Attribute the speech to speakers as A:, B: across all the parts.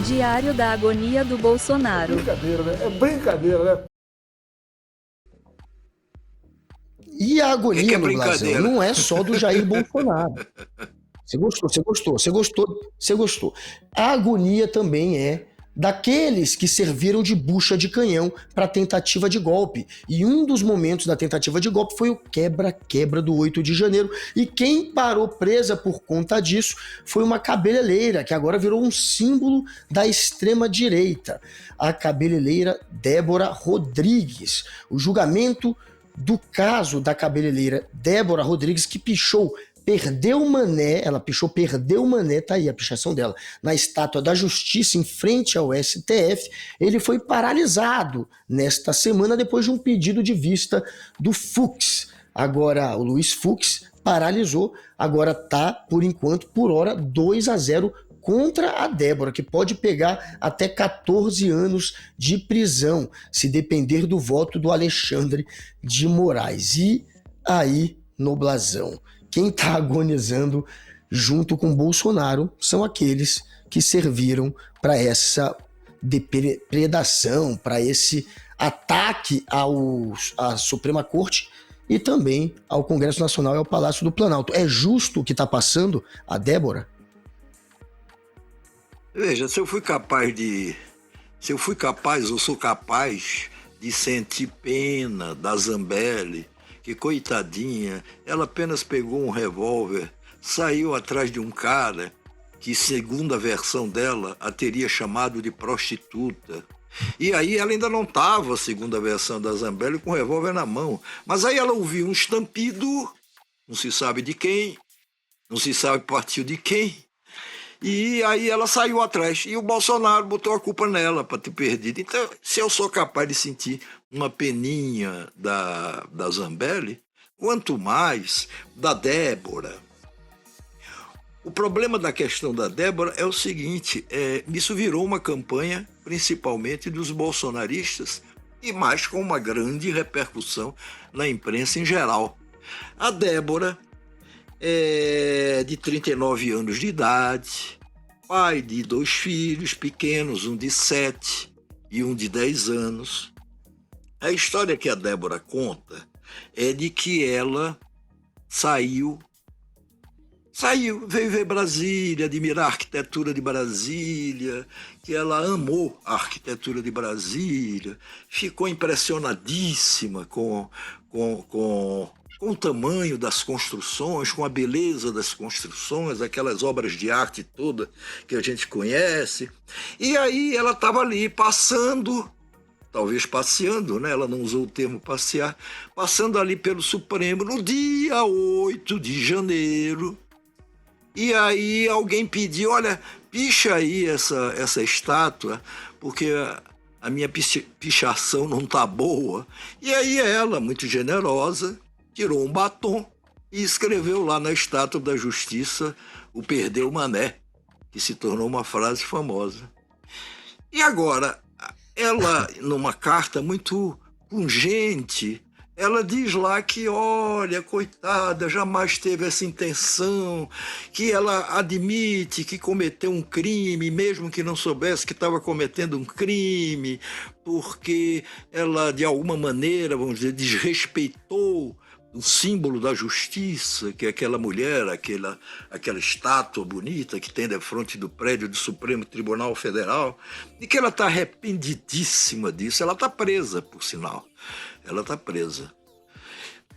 A: Diário da agonia do Bolsonaro.
B: Brincadeira, né? É brincadeira, né?
C: E a agonia no Blasão
D: brincadeira?
C: não é só do Jair Bolsonaro. Você gostou, você gostou, você gostou, você gostou. A agonia também é daqueles que serviram de bucha de canhão para tentativa de golpe. E um dos momentos da tentativa de golpe foi o quebra-quebra do 8 de janeiro. E quem parou presa por conta disso foi uma cabeleireira, que agora virou um símbolo da extrema-direita. A cabeleireira Débora Rodrigues. O julgamento do caso da cabeleireira Débora Rodrigues, que perdeu o mané, perdeu o mané, tá aí a pichação dela, na estátua da Justiça em frente ao STF, ele foi paralisado nesta semana depois de um pedido de vista do Fux. Agora, o Luiz Fux paralisou, agora tá, por enquanto, por hora, 2-0 contra a Débora, que pode pegar até 14 anos de prisão, se depender do voto do Alexandre de Moraes. E aí, no Blasão, quem está agonizando junto com Bolsonaro são aqueles que serviram para essa depredação, para esse ataque à Suprema Corte e também ao Congresso Nacional e ao Palácio do Planalto. É justo o que está passando a Débora?
D: Veja, se eu sou capaz de sentir pena da Zambelli, que coitadinha, ela apenas pegou um revólver, saiu atrás de um cara que, segundo a versão dela, a teria chamado de prostituta. E aí ela ainda não estava, segundo a versão da Zambelli, com o revólver na mão. Mas aí ela ouviu um estampido, não se sabe de quem, não se sabe partiu de quem, e aí ela saiu atrás. E o Bolsonaro botou a culpa nela para ter perdido. Então, se eu sou capaz de sentir uma peninha da Zambelli, quanto mais da Débora. O problema da questão da Débora é o seguinte, isso virou uma campanha, principalmente dos bolsonaristas, e mais com uma grande repercussão na imprensa em geral. A Débora é de 39 anos de idade, pai de 2 filhos pequenos, um de 7 e um de 10 anos. A história que a Débora conta é de que ela veio ver Brasília, admirar a arquitetura de Brasília, que ela amou a arquitetura de Brasília, ficou impressionadíssima com o tamanho das construções, com a beleza das construções, aquelas obras de arte toda que a gente conhece. E aí ela estava ali passando, talvez passeando, né? Ela não usou o termo passear, passando ali pelo Supremo no dia 8 de janeiro. E aí alguém pediu, olha, picha aí essa estátua, porque a minha pichação não está boa. E aí ela, muito generosa, tirou um batom e escreveu lá na estátua da Justiça o perdeu mané, que se tornou uma frase famosa. E agora, ela, numa carta muito pungente, ela diz lá que, olha, coitada, jamais teve essa intenção, que ela admite que cometeu um crime, mesmo que não soubesse que estava cometendo um crime, porque ela, de alguma maneira, vamos dizer, desrespeitou o símbolo da justiça, que é aquela mulher, aquela estátua bonita que tem de frente do prédio do Supremo Tribunal Federal, e que ela está arrependidíssima disso. Ela está presa, por sinal. Ela está presa.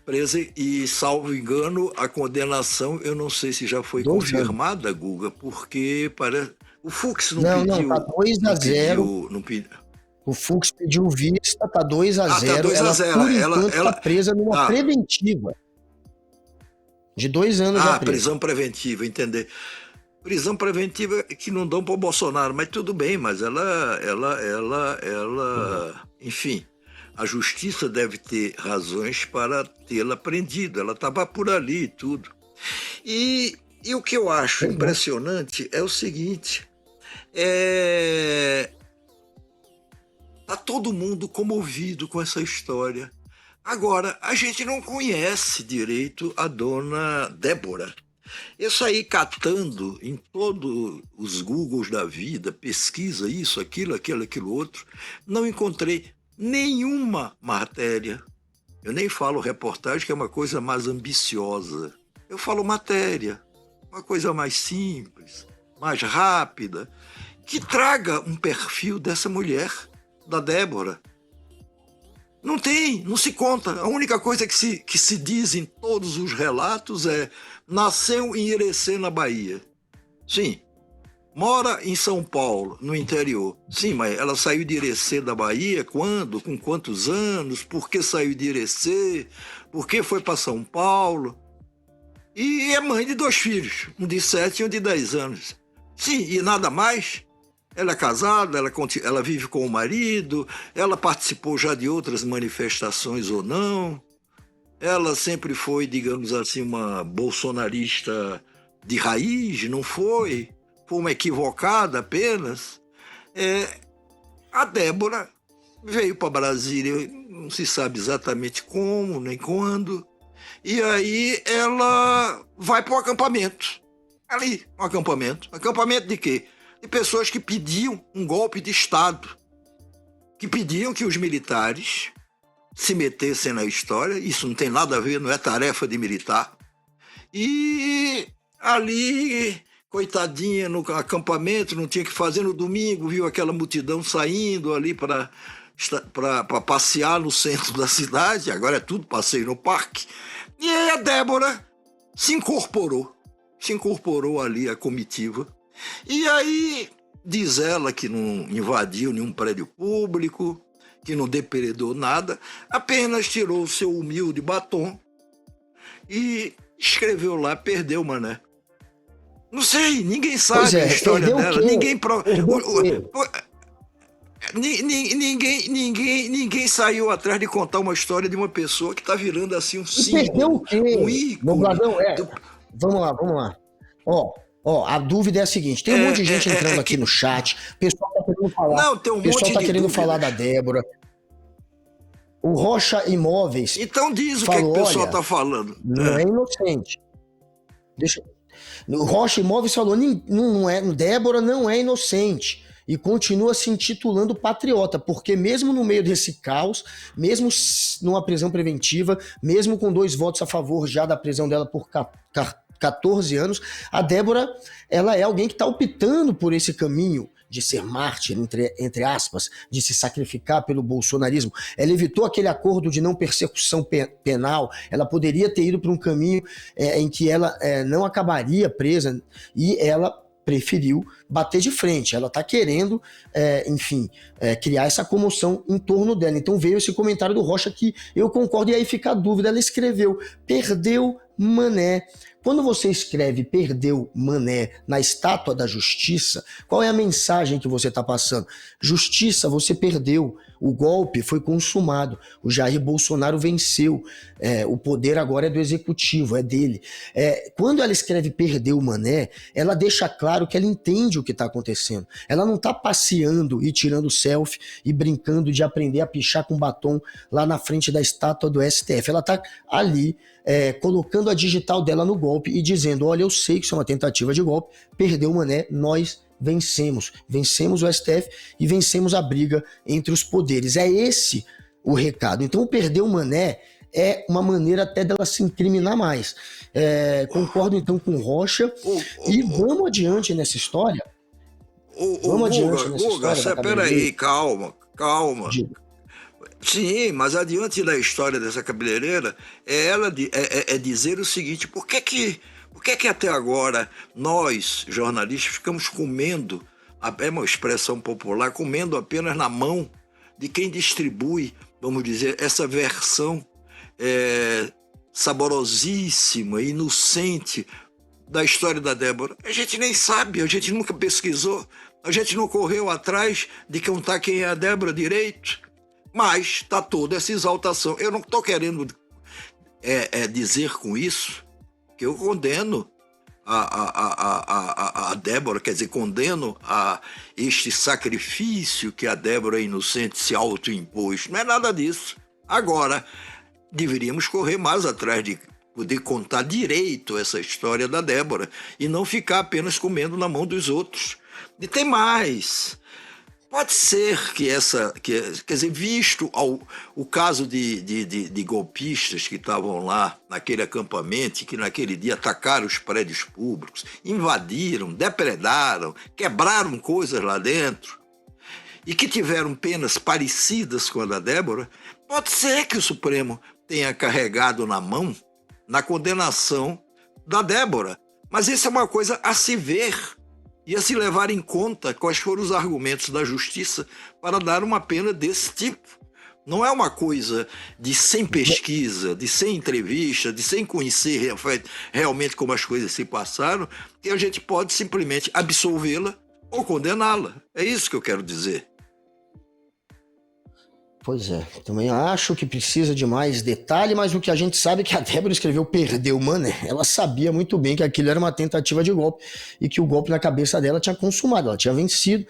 D: Presa e, salvo engano, a condenação, eu não sei se já foi confirmada, Guga, porque parece... O Fux não pediu...
C: Não, tá 2-0. O Fux pediu vista, tá 2-0.
D: Tá 2-0.
C: Ela, por enquanto, tá presa numa preventiva. De 2 anos já presa.
D: Prisão preventiva, entender. Prisão preventiva que não dão para o Bolsonaro, mas tudo bem, mas ela enfim, a justiça deve ter razões para tê-la prendido. Ela estava por ali e tudo. E o que eu acho impressionante é o seguinte, tá todo mundo comovido com essa história. Agora, a gente não conhece direito a dona Débora. Eu saí catando em todos os Googles da vida, pesquisa isso, aquilo outro, não encontrei nenhuma matéria. Eu nem falo reportagem, que é uma coisa mais ambiciosa. Eu falo matéria, uma coisa mais simples, mais rápida, que traga um perfil dessa mulher, da Débora. Não tem, não se conta. A única coisa que se diz em todos os relatos é: nasceu em Irecê, na Bahia. Sim. Mora em São Paulo, no interior. Sim, mas ela saiu de Irecê, da Bahia, quando? Com quantos anos? Por que saiu de Irecê? Por que foi para São Paulo? E é mãe de 2 filhos, um de 7 e um de 10 anos. Sim, e nada mais. Ela é casada, ela vive com o marido, ela participou já de outras manifestações ou não. Ela sempre foi, digamos assim, uma bolsonarista de raiz, não foi? Foi uma equivocada apenas. A Débora veio para Brasília, não se sabe exatamente como, nem quando, e aí ela vai para o acampamento. Ali, um acampamento. Acampamento de quê? De pessoas que pediam um golpe de Estado, que pediam que os militares se metessem na história. Isso não tem nada a ver, não é tarefa de militar. E ali, coitadinha, no acampamento, não tinha o que fazer no domingo, viu aquela multidão saindo ali para passear no centro da cidade, agora é tudo passeio no parque. E aí a Débora se incorporou ali à comitiva. E aí diz ela que não invadiu nenhum prédio público, que não depredou nada, apenas tirou o seu humilde batom e escreveu lá: perdeu, mané. Não sei, ninguém sabe a história dela, ninguém saiu atrás de contar uma história de uma pessoa que está virando assim um símbolo, um ícone.
C: Vamos lá. Ó, a dúvida é a seguinte: tem um monte de gente entrando aqui no chat, o pessoal tá querendo falar.
D: Não, tem um monte de
C: pessoal tá querendo
D: dúvida.
C: falar da Débora. O Rocha Imóveis.
D: Então diz o que o pessoal tá falando.
C: Não é inocente. O Rocha Imóveis falou: Débora não é inocente. E continua se intitulando patriota, porque mesmo no meio desse caos, mesmo numa prisão preventiva, mesmo com 2 votos a favor já da prisão dela por 14 anos, a Débora, ela é alguém que está optando por esse caminho de ser mártir, entre aspas, de se sacrificar pelo bolsonarismo. Ela evitou aquele acordo de não persecução penal, ela poderia ter ido para um caminho em que ela não acabaria presa, e ela preferiu bater de frente. Ela está querendo, criar essa comoção em torno dela. Então veio esse comentário do Rocha que eu concordo, e aí fica a dúvida. Ela escreveu: perdeu, mané. Quando você escreve "perdeu, mané" na estátua da justiça, qual é a mensagem que você está passando? Justiça, você perdeu. O golpe foi consumado. O Jair Bolsonaro venceu. O poder agora é do executivo, é dele. Quando ela escreve "perdeu, mané", ela deixa claro que ela entende o que está acontecendo. Ela não está passeando e tirando selfie e brincando de aprender a pichar com batom lá na frente da estátua do STF. Ela está ali colocando a digital dela no golpe e dizendo: olha, eu sei que isso é uma tentativa de golpe, perdeu, mané, nós vencemos o STF e vencemos a briga entre os poderes. É esse o recado. Então, o "perdeu, mané" é uma maneira até dela se incriminar mais. Concordo então com o Rocha, e vamos adiante nessa história.
D: Guga, peraí, calma. Sim, mas adiante da história dessa cabeleireira, é dizer o seguinte: por que que até agora nós, jornalistas, ficamos comendo, é uma expressão popular, comendo apenas na mão de quem distribui, vamos dizer, essa versão saborosíssima, inocente da história da Débora? A gente nem sabe, a gente nunca pesquisou, a gente não correu atrás de contar quem é a Débora direito. Mas está toda essa exaltação. Eu não estou querendo dizer com isso que eu condeno a Débora, quer dizer, condeno a este sacrifício que a Débora inocente se autoimpôs. Não é nada disso. Agora, deveríamos correr mais atrás de poder contar direito essa história da Débora e não ficar apenas comendo na mão dos outros. E tem mais. Pode ser que quer dizer, visto o caso de golpistas que estavam lá naquele acampamento, que naquele dia atacaram os prédios públicos, invadiram, depredaram, quebraram coisas lá dentro, e que tiveram penas parecidas com a da Débora, pode ser que o Supremo tenha carregado na mão na condenação da Débora. Mas isso é uma coisa a se ver e a se levar em conta quais foram os argumentos da justiça para dar uma pena desse tipo. Não é uma coisa de sem pesquisa, de sem entrevista, de sem conhecer realmente como as coisas se passaram, que a gente pode simplesmente absolvê-la ou condená-la. É isso que eu quero dizer.
C: Pois é, também acho que precisa de mais detalhe, mas o que a gente sabe é que a Débora escreveu Perdeu Mané. Ela sabia muito bem que aquilo era uma tentativa de golpe e que o golpe na cabeça dela tinha consumado, ela tinha vencido.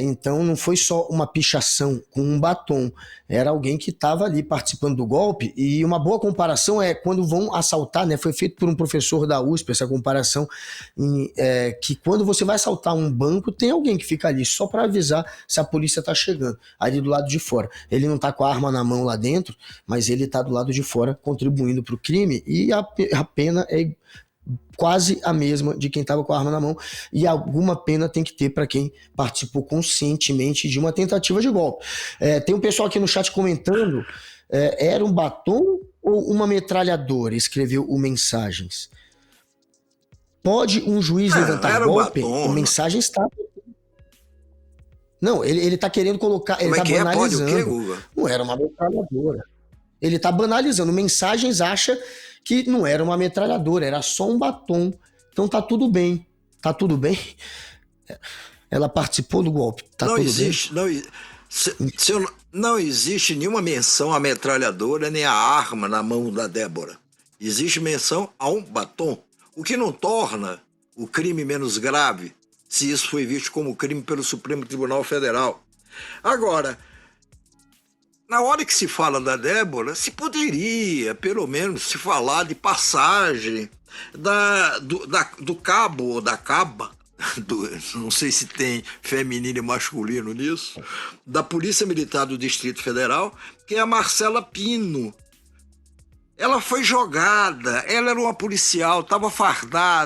C: Então não foi só uma pichação com um batom, era alguém que estava ali participando do golpe. E uma boa comparação é quando vão assaltar, né? Foi feito por um professor da USP essa comparação, que quando você vai assaltar um banco, tem alguém que fica ali só para avisar se a polícia está chegando, ali do lado de fora. Ele não tá com a arma na mão lá dentro, mas ele tá do lado de fora contribuindo pro crime, e a pena é quase a mesma de quem tava com a arma na mão, e alguma pena tem que ter para quem participou conscientemente de uma tentativa de golpe. Tem um pessoal aqui no chat comentando, era um batom ou uma metralhadora? Escreveu o Mensagens. Pode um juiz levantar golpe?
D: Batom,
C: o Mensagens está... Não, ele tá querendo colocar... Ele tá
D: banalizando.
C: banalizando.
D: Pode o quê, Guga?
C: Não era uma metralhadora. Ele tá banalizando. Mensagens acha que não era uma metralhadora, era só um batom. Então tá tudo bem. Tá tudo bem? Ela participou do golpe. Tá
D: não
C: tudo
D: existe,
C: bem?
D: Não existe nenhuma menção à metralhadora nem à arma na mão da Débora. Existe menção a um batom. O que não torna o crime menos grave, se isso foi visto como crime pelo Supremo Tribunal Federal. Agora, na hora que se fala da Débora, se pelo menos, se falar de passagem do cabo ou da caba, não sei se tem feminino e masculino nisso, da Polícia Militar do Distrito Federal, que é a Marcela Pino. Ela foi jogada, ela era uma policial, estava fardada,